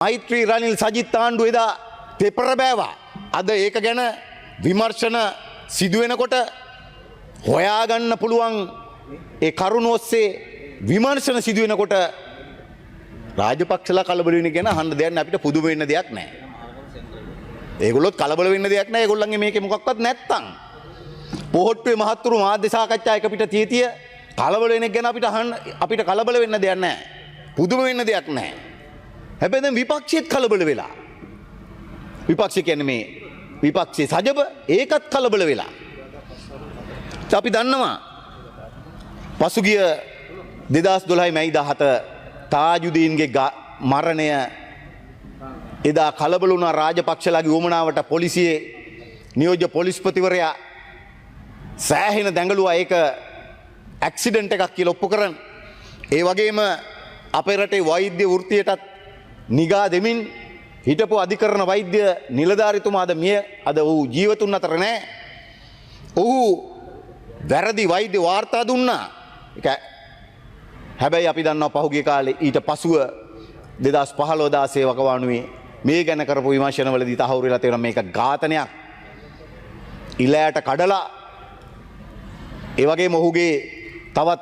මෛත්‍රී රනිල් සජිත් ආණ්ඩුව එදා පෙපර බෑවා. අද ඒක ගැන විමර්ශන සිදුවෙනකොට හොයාගන්න පුළුවන් ඒ කරුණ ඔස්සේ විමර්ශන සිදුවෙනකොට රාජපක්ෂලා කලබල වෙන ගැන අහන්න දෙයක් නෑ. අපිට පුදුම වෙන්න දෙයක් නෑ. ඒගොල්ලොත් කලබල වෙන්න දෙයක් නෑ. ඒගොල්ලන්ගේ මේකේ මොකක්වත් නැත්තම් පොහොට්ටුවේ මහත්තුරු මාධ්‍ය සාකච්ඡා එක පිට තියතිය කලබල වෙන එක ගැන අපිට කලබල වෙන්න දෙයක් නෑ. පුදුම වෙන්න දෙයක් නෑ. හැබැයි දැන් විපක්ෂයේත් කලබල වෙලා. විපක්ෂය කියන්නේ මේ විපක්ෂයේ සජබ ඒකත් කලබල වෙලා. අපි දන්නවා පසුගිය 2012 මැයි 17 තාජුදීන්ගේ මරණය එදා කලබල වුණා. රාජපක්ෂලාගේ උවමනාවට පොලිසියේ නියෝජ්‍ය පොලිස්පතිවරයා සෑහෙන දැඟලුවා ඒක ඇක්සිඩන්ට් එකක් කියලා ඔප්පු කරන්. ඒ වගේම අපේ රටේ වෛද්‍ය වෘත්තියටත් නිගා දෙමින් හිටපු අධිකරණ වෛද්‍ය නිලධාරිතුමා අද ඌ ජීවතුන් අතර නැහැ. ඌ වැරදි වෛද්‍ය වාර්තා දුන්නා. හැබැයි අපි දන්නවා පහුගිය කාලේ ඊට පසුව 2015 16 වකවානුවේ මේ ගැන කරපු විමර්ශනවලදී තහවුරු වෙලා තියෙනවා මේක ඝාතනයක්. ඉලෑට කඩලා ඒ වගේම ඔහුගේ තවත්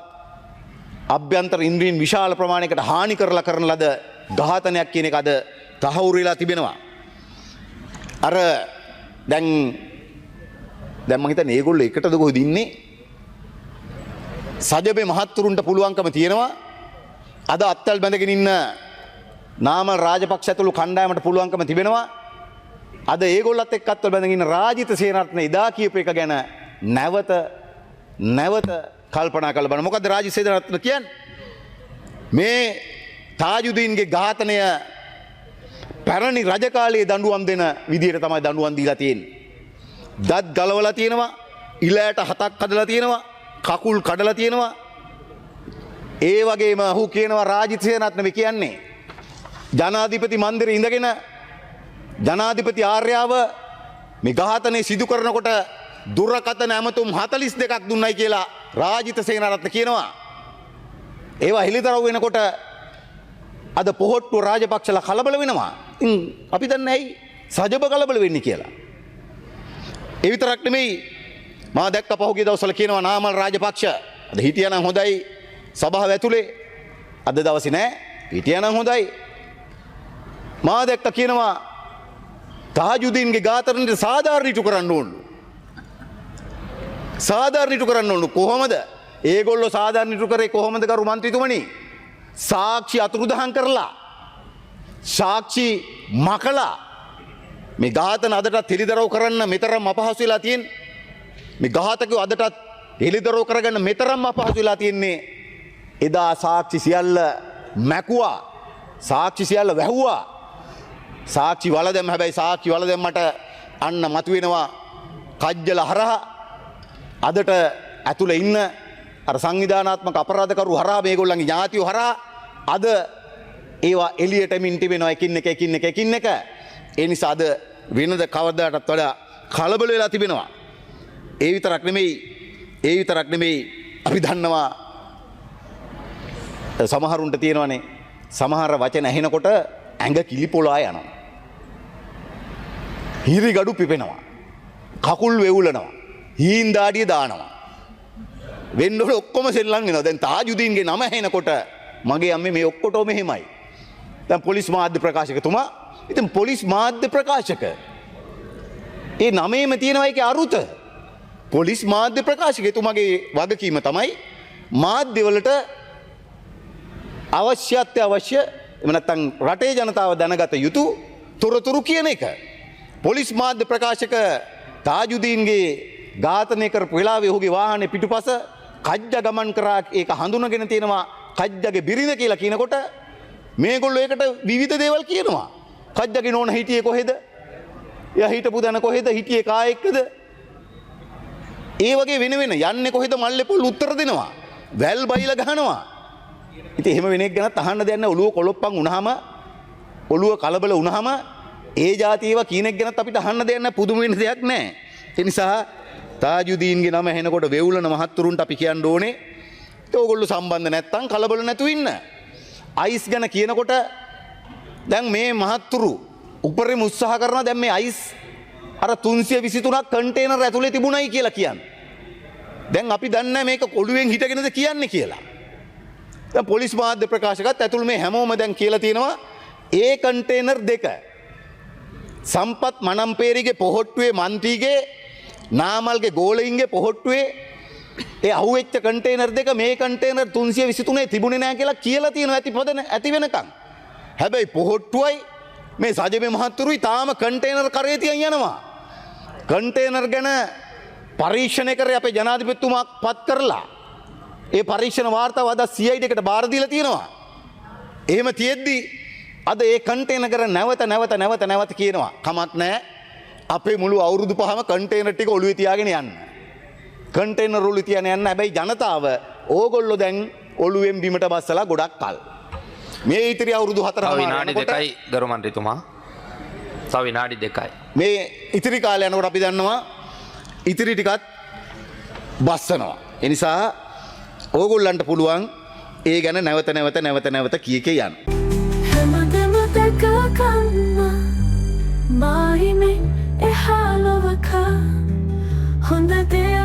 අභ්‍යන්තර ඉන්ද්‍රීන් විශාල ප්‍රමාණයකට හානි කරලා කරන ලද ඝාතනයක් කියන එක අද තහවුරු වෙලා තිබෙනවා. අර දැන් මම හිතන්නේ මේගොල්ලෝ එකටද කොහෙද ඉන්නේ? සජබේ මහත්තුරුන්ට පුළුවන්කම තියෙනවා අද අත්තල් බැඳගෙන ඉන්න නාමල් රාජපක්ෂ ඇතුළු කණ්ඩායමට පුළුවන්කම තිබෙනවා අද ඒගොල්ලත් එක්ක අත්තල් බැඳගෙන ඉන්න රාජිත සේනාරත්න එදා කියපු එක ගැන නැවත කල්පනා කරලා බලන්න. මොකද්ද රාජිත සේනාරත්න කියන්නේ? මේ තාජුදීන්ගේ ඝාතනය පැරණි රජ කාලයේ දඬුවම් දෙන විදියට තමයි දඬුවම් දීලා තියෙන්නේ. දත් ගලවලා තියෙනවා, ඉලෑට 7ක් කඩලා තියෙනවා, කකුල් කඩලා තියෙනවා. ඒ වගේම ඔහු කියනවා රාජිත සේනාරත්න මේ කියන්නේ ජනාධිපති මන්දිරේ ඉඳගෙන ජනාධිපති ආර්යාව මේ ඝාතනය සිදු කරනකොට දුරකථන ඇමතුම් 42ක් දුන්නයි කියලා රාජිත සේනාරත්න කියනවා. ඒවා හෙළිදරව් වෙනකොට අද පොහොට්ටුව රාජපක්ෂලා කලබල වෙනවා. අපි දන්නේ ඇයි සජබ කලබල වෙන්නේ කියලා. ඒ විතරක් නෙමෙයි මම දැක්ක පහුගිය දවස්වල කියනවා නාමල් රාජපක්ෂ අද හිටියානම් හොඳයි සභාව ඇතුලේ අද දවසේ නෑ හිටියානම් හොඳයි. මම දැක්ක කියනවා තාජුදීන්ගේ ඝාතනයේ සාධාරණීතු කරන්න ඕනලු. සාධාරණීතු කරන්න ඕනලු කොහොමද? ඒගොල්ලෝ සාධාරණීතු කරේ කොහොමද කරු මන්ත්‍රීතුමනි? සාක්ෂි අතුරුදහන් කරලා සාක්ෂි මකලා මේ ඝාතන අදටත් හෙළිදරව් කරන්න මෙතරම් අපහසු වෙලා තියෙන්නේ. මේ ඝාතකයෝ අදටත් හෙළිදරව් කරගන්න මෙතරම් අපහසු වෙලා තියෙන්නේ. එදා සාක්ෂි සියල්ල මැකුවා, සාක්ෂි සියල්ල වැහුවා. සාක්ෂි වල දැම්ම. හැබැයි සාක්ෂි වල දැම්මට අන්න මතුවෙනවා කජ්ජල හරහා අදට ඇතුළේ ඉන්න අර සංවිධානාත්මක අපරාධකරු හරහා මේගොල්ලන්ගේ ඥාතියෝ හරහා අද ඒවා එළියට මින් තිබෙනවා එකින් එක. ඒ නිසා අද වෙනද කවදාටත් වඩා කලබල වෙලා තිබෙනවා. ඒ විතරක් නෙමෙයි අපි දන්නවා සමහරුන්ට තියෙනවානේ සමහර වචන ඇහෙනකොට ඇඟ කිලිපොලා යනවා. හිරිගඩු පිපෙනවා. කකුල් වෙවුලනවා. හීන් දාඩිය දානවා. වෙන්නොට ඔක්කොම සෙල්ලම් වෙනවා. දැන් තාජුදීන්ගේ නම ඇහෙනකොට මගේ අම්මේ මේ ඔක්කොටම මෙහෙමයි. දැන් පොලිස් මාධ්‍ය ප්‍රකාශකතුමා ඉතින් පොලිස් මාධ්‍ය ප්‍රකාශක ඒ නමේම තියෙනවා ඒකේ අරුත. පොලිස් මාධ්‍ය ප්‍රකාශකතුමාගේ වගකීම තමයි මාධ්‍යවලට අවශ්‍ය එහෙම නැත්නම් රටේ ජනතාව දැනගත යුතු තොරතුරු කියන එක. පොලිස් මාධ්‍ය ප්‍රකාශක තාජුදීන්ගේ ඝාතනය කරපු වෙලාවේ ඔහුගේ වාහනේ පිටුපස කජ්ජ ගමන් කරා ඒක හඳුනගෙන තියෙනවා කජ්ජගේ බිරිඳ කියලා කියනකොට මේගොල්ලෝ ඒකට විවිධ දේවල් කියනවා. කජ්ජගේ නෝන හිටියේ කොහෙද? එයා හිටපු දන කොහෙද? හිටියේ කා එක්කද? ඒ වගේ වෙන යන්නේ කොහෙද මල්ලේ පොල් උත්තර දෙනවා. වැල් බයිලා ගහනවා. ඉතින් එහෙම වෙන එක ගැනත් අහන්න දෙයක් නැහැ. ඔළුව කොලොප්පන් වුණාම ඔළුව කලබල වුණාම ඒ જાති ඒවා කියන එක ගැනත් අපිට අහන්න දෙයක් නැහැ. පුදුම වෙන දෙයක් නැහැ. ඒ නිසා තාජුදීන්ගේ නම ඇහෙනකොට වෙවුලන මහත්තුරුන්ට අපි කියන්න ඕනේ ඕගොල්ලෝ සම්බන්ධ නැත්තම් කලබල නැතුව ඉන්න. අයිස් ගැන කියනකොට දැන් මේ මහත්තුරු උපරිම උත්සාහ කරනවා දැන් මේ අයිස් අර 323ක් කන්ටේනර් ඇතුලේ තිබුණයි කියලා කියන්නේ. දැන් අපි දන්නේ නැහැ මේක ඔළුවෙන් හිටගෙනද කියන්නේ කියලා. දැන් පොලිස් මාධ්‍ය ප්‍රකාශකත් ඇතුළු මේ හැමෝම දැන් කියලා තියෙනවා ඒ කන්ටේනර් දෙක සම්පත් මනම්පේරිගේ පොහොට්ටුවේ මන්ත්‍රීගේ නාමල්ගේ ගෝලයින්ගේ පොහොට්ටුවේ ඒ අහුවෙච්ච කන්ටේනර් දෙක මේ කන්ටේනර් 323 තිබුණේ නැහැ කියලා කියලා තියෙනවා ඇති වෙනකන්. හැබැයි පොහොට්ටුවයි මේ සජිබේ මහත්තුරුයි තාම කන්ටේනර් කරේ තියන් යනවා. කන්ටේනර් ගැන පරීක්ෂණය කරේ අපේ ජනාධිපතිතුමා පත් කරලා ඒ පරීක්ෂණ වාර්තාව අද CID එකට බාර දීලා තියෙනවා. එහෙම තියෙද්දි අද ඒ කන්ටේනර් කර නැවත කියනවා කමක් නැහැ. අපේ මුළු අවුරුදු පහම කන්ටේනර් ටික ඔළුවේ තියාගෙන යන්න. කන්ටේනර් ඔළුවේ තියාගෙන යන්න. හැබැයි ජනතාව ඕගොල්ලෝ දැන් ඔළුවෙන් බිමට බස්සලා ගොඩක් කල්. මේ ඉතිරි අවුරුදු 4 විනාඩි 2යි ගරු මන්ත්‍රීතුමා. තව විනාඩි 2යි. මේ ඉතිරි කාලය යනකොට අපි දන්නවා ඉතිරි ටිකත් බස්සනවා. ඒ නිසා ඕගොල්ලන්ට පුළුවන් ඒ ගැන නැවත කී යන්න. හැමදෙම දැකගන්න මාහිමෙන් එහා ලොවක හොඳ දේ